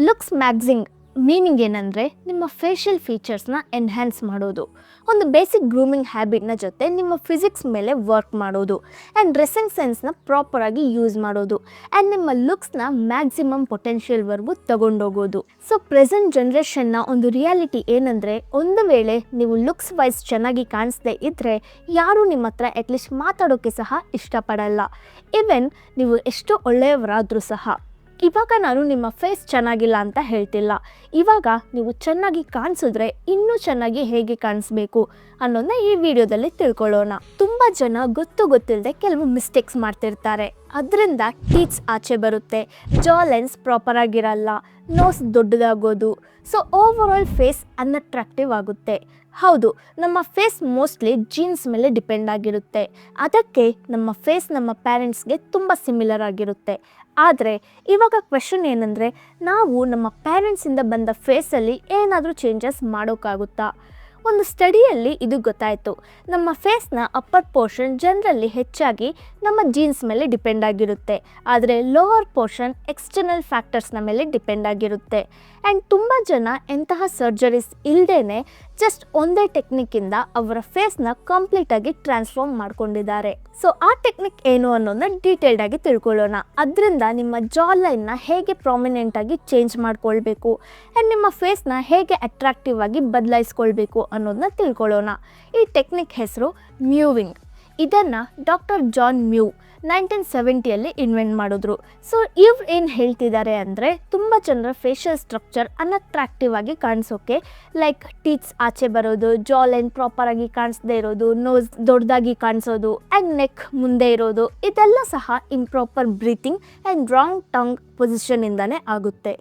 Looks ಮ್ಯಾಗ್ಸಿಂಗ್ meaning ಏನಂದರೆ ನಿಮ್ಮ facial ಫೀಚರ್ಸ್ನ enhance ಮಾಡೋದು, ಒಂದು ಬೇಸಿಕ್ ಗ್ರೂಮಿಂಗ್ ಹ್ಯಾಬಿಟ್ನ ಜೊತೆ ನಿಮ್ಮ ಫಿಸಿಕ್ಸ್ ಮೇಲೆ ವರ್ಕ್ ಮಾಡೋದು ಆ್ಯಂಡ್ ಡ್ರೆಸ್ಸಿಂಗ್ ಸೆನ್ಸ್ನ ಪ್ರಾಪರಾಗಿ ಯೂಸ್ ಮಾಡೋದು ಆ್ಯಂಡ್ ನಿಮ್ಮ ಲುಕ್ಸ್ನ ಮ್ಯಾಕ್ಸಿಮಮ್ ಪೊಟೆನ್ಷಿಯಲ್ವರೆಗೂ ತಗೊಂಡೋಗೋದು. ಸೊ ಪ್ರೆಸೆಂಟ್ ಜನ್ರೇಷನ್ನ ಒಂದು ರಿಯಾಲಿಟಿ ಏನಂದರೆ, ಒಂದು ವೇಳೆ ನೀವು ಲುಕ್ಸ್ ವೈಸ್ ಚೆನ್ನಾಗಿ ಕಾಣಿಸದೇ ಇದ್ದರೆ ಯಾರೂ ನಿಮ್ಮ ಹತ್ರ ಅಟ್ಲೀಸ್ಟ್ ಮಾತಾಡೋಕ್ಕೆ ಸಹ ಇಷ್ಟಪಡಲ್ಲ. ಈವನ್ ನೀವು ಎಷ್ಟು ಒಳ್ಳೆಯವರಾದರೂ ಸಹ. ಇವಾಗ ನಾನು ನಿಮ್ಮ ಫೇಸ್ ಚೆನ್ನಾಗಿಲ್ಲ ಅಂತ ಹೇಳ್ತಿಲ್ಲ, ಇವಾಗ ನೀವು ಚೆನ್ನಾಗಿ ಕಾಣಿಸಿದ್ರೆ ಇನ್ನೂ ಚೆನ್ನಾಗಿ ಹೇಗೆ ಕಾಣಿಸ್ಬೇಕು ಅನ್ನೋದನ್ನ ಈ ವಿಡಿಯೋದಲ್ಲಿ ತಿಳ್ಕೊಳ್ಳೋಣ. ತುಂಬ ಜನ ಗೊತ್ತಿಲ್ಲದೆ ಕೆಲವು ಮಿಸ್ಟೇಕ್ಸ್ ಮಾಡ್ತಿರ್ತಾರೆ. ಅದರಿಂದ ಟೀತ್ಸ್ ಆಚೆ ಬರುತ್ತೆ, ಜಾ ಲೈನ್ಸ್ ಪ್ರಾಪರ್ ಆಗಿರಲ್ಲ, ನೋಸ್ ದೊಡ್ಡದಾಗೋದು. ಸೊ ಓವರಾಲ್ ಫೇಸ್ ಅನ್ಅಟ್ರಾಕ್ಟಿವ್ ಆಗುತ್ತೆ. ಹೌದು, ನಮ್ಮ ಫೇಸ್ ಮೋಸ್ಟ್ಲಿ ಜೀನ್ಸ್ ಮೇಲೆ ಡಿಪೆಂಡ್ ಆಗಿರುತ್ತೆ. ಅದಕ್ಕೆ ನಮ್ಮ ಫೇಸ್ ನಮ್ಮ ಪ್ಯಾರೆಂಟ್ಸ್ಗೆ ತುಂಬ ಸಿಮಿಲರ್ ಆಗಿರುತ್ತೆ. ಆದರೆ ಇವಾಗ ಕ್ವೆಶನ್ ಏನಂದರೆ, ನಾವು ನಮ್ಮ ಪ್ಯಾರೆಂಟ್ಸಿಂದ ಬಂದ ಫೇಸಲ್ಲಿ ಏನಾದರೂ ಚೇಂಜಸ್ ಮಾಡೋಕ್ಕಾಗುತ್ತಾ? ಒಂದು ಸ್ಟಡಿಯಲ್ಲಿ ಇದು ಗೊತ್ತಾಯಿತು. ನಮ್ಮ ಫೇಸ್ನ ಅಪ್ಪರ್ ಪೋರ್ಷನ್ ಜನರಲ್ಲಿ ಹೆಚ್ಚಾಗಿ ನಮ್ಮ ಜೀನ್ಸ್ ಮೇಲೆ ಡಿಪೆಂಡ್ ಆಗಿರುತ್ತೆ, ಆದರೆ ಲೋವರ್ ಪೋರ್ಷನ್ ಎಕ್ಸ್ಟರ್ನಲ್ ಫ್ಯಾಕ್ಟರ್ಸ್ನ ಮೇಲೆ ಡಿಪೆಂಡ್ ಆಗಿರುತ್ತೆ. ಆ್ಯಂಡ್ ತುಂಬ ಜನ ಎಂತಹ ಸರ್ಜರೀಸ್ ಇಲ್ಲದೇ ಜಸ್ಟ್ ಒಂದೇ ಟೆಕ್ನಿಕ್ಕಿಂದ ಅವರ ಫೇಸ್ನ ಕಂಪ್ಲೀಟಾಗಿ ಟ್ರಾನ್ಸ್ಫಾರ್ಮ್ ಮಾಡ್ಕೊಂಡಿದ್ದಾರೆ. ಸೊ ಆ ಟೆಕ್ನಿಕ್ ಏನು ಅನ್ನೋದನ್ನ ಡೀಟೇಲ್ಡಾಗಿ ತಿಳ್ಕೊಳ್ಳೋಣ. ಅದರಿಂದ ನಿಮ್ಮ ಜಾ ಲೈನ್ನ ಹೇಗೆ ಪ್ರಾಮಿನೆಂಟಾಗಿ ಚೇಂಜ್ ಮಾಡ್ಕೊಳ್ಬೇಕು ಆ್ಯಂಡ್ ನಿಮ್ಮ ಫೇಸ್ನ ಹೇಗೆ ಅಟ್ರಾಕ್ಟಿವ್ ಆಗಿ ಬದಲಾಯಿಸ್ಕೊಳ್ಬೇಕು ಅನ್ನೋದನ್ನ ತಿಳ್ಕೊಳ್ಳೋಣ. ಈ ಟೆಕ್ನಿಕ್ ಹೆಸರು ಮ್ಯೂವಿಂಗ್. ಇದನ್ನು ಡಾಕ್ಟರ್ ಜಾನ್ ಮ್ಯೂ 1970ಯಲ್ಲಿ ಇನ್ವೆಂಟ್ ಮಾಡಿದ್ರು. ಸೊ ಇವ್ರು ಏನು ಹೇಳ್ತಿದ್ದಾರೆ ಅಂದರೆ, ತುಂಬ ಜನರ ಫೇಶಿಯಲ್ ಸ್ಟ್ರಕ್ಚರ್ ಅನ್ಅಟ್ರಾಕ್ಟಿವ್ ಆಗಿ ಕಾಣಿಸೋಕೆ, ಲೈಕ್ ಟೀತ್ಸ್ ಆಚೆ ಬರೋದು, ಜಾ ಲೈನ್ ಪ್ರಾಪರಾಗಿ ಕಾಣಿಸದೇ ಇರೋದು, ನೋಸ್ ದೊಡ್ಡದಾಗಿ ಕಾಣಿಸೋದು ಆ್ಯಂಡ್ ನೆಕ್ ಮುಂದೆ ಇರೋದು, ಇದೆಲ್ಲ ಸಹ improper breathing and wrong tongue ಪೊಸಿಷನಿಂದನೇ ಆಗುತ್ತೆ.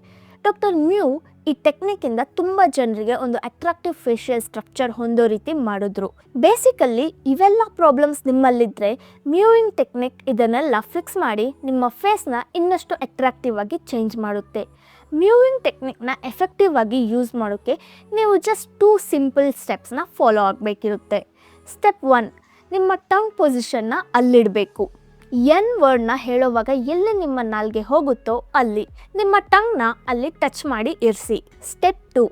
ಡಾಕ್ಟರ್ ಮ್ಯೂ ಈ ಟೆಕ್ನಿಕ್ಕಿಂದ ತುಂಬ ಜನರಿಗೆ ಒಂದು ಅಟ್ರಾಕ್ಟಿವ್ ಫೇಶಿಯಲ್ ಸ್ಟ್ರಕ್ಚರ್ ಹೊಂದೋ ರೀತಿ ಮಾಡಿದ್ರು. ಬೇಸಿಕಲ್ಲಿ ಇವೆಲ್ಲ ಪ್ರಾಬ್ಲಮ್ಸ್ ನಿಮ್ಮಲ್ಲಿದ್ದರೆ ಮ್ಯೂವಿಂಗ್ ಟೆಕ್ನಿಕ್ ಇದನ್ನೆಲ್ಲ ಫಿಕ್ಸ್ ಮಾಡಿ ನಿಮ್ಮ ಫೇಸ್ನ ಇನ್ನಷ್ಟು ಅಟ್ರಾಕ್ಟಿವ್ ಆಗಿ ಚೇಂಜ್ ಮಾಡುತ್ತೆ. ಮ್ಯೂವಿಂಗ್ ಟೆಕ್ನಿಕ್ನ ಎಫೆಕ್ಟಿವ್ ಆಗಿ ಯೂಸ್ ಮಾಡೋಕ್ಕೆ ನೀವು ಜಸ್ಟ್ 2 ಸಿಂಪಲ್ ಸ್ಟೆಪ್ಸ್ನ ಫಾಲೋ ಆಗಬೇಕಿರುತ್ತೆ. ಸ್ಟೆಪ್ 1, ನಿಮ್ಮ ಟಂಗ್ ಪೊಸಿಷನ್ನ ಅಲ್ಲಿಡಬೇಕು. ಎನ್ ವರ್ಡ್ನ ಹೇಳೋವಾಗ ಎಲ್ಲಿ ನಿಮ್ಮ ನಾಲ್ಗೆ ಹೋಗುತ್ತೋ ಅಲ್ಲಿ ನಿಮ್ಮ ಟಂಗ್ನ ಅಲ್ಲಿ ಟಚ್ ಮಾಡಿ ಇರಿಸಿ. ಸ್ಟೆಪ್ 2,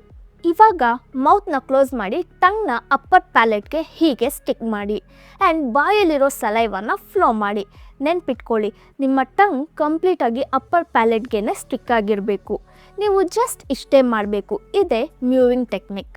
ಇವಾಗ ಮೌತ್ನ ಕ್ಲೋಸ್ ಮಾಡಿ ಟಂಗ್ನ ಅಪ್ಪರ್ ಪ್ಯಾಲೆಟ್ಗೆ ಹೀಗೆ ಸ್ಟಿಕ್ ಮಾಡಿ ಆ್ಯಂಡ್ ಬಾಯಲ್ಲಿರೋ ಸಲೈವನ್ನ ಫ್ಲೋ ಮಾಡಿ. ನೆನ್ಪಿಟ್ಕೊಳ್ಳಿ, ನಿಮ್ಮ ಟಂಗ್ ಕಂಪ್ಲೀಟಾಗಿ ಅಪ್ಪರ್ ಪ್ಯಾಲೆಟ್ಗೆ ಸ್ಟಿಕ್ ಆಗಿರಬೇಕು. ನೀವು ಜಸ್ಟ್ ಇಷ್ಟೇ ಮಾಡಬೇಕು. ಇದೇ ಮ್ಯೂವಿಂಗ್ ಟೆಕ್ನಿಕ್.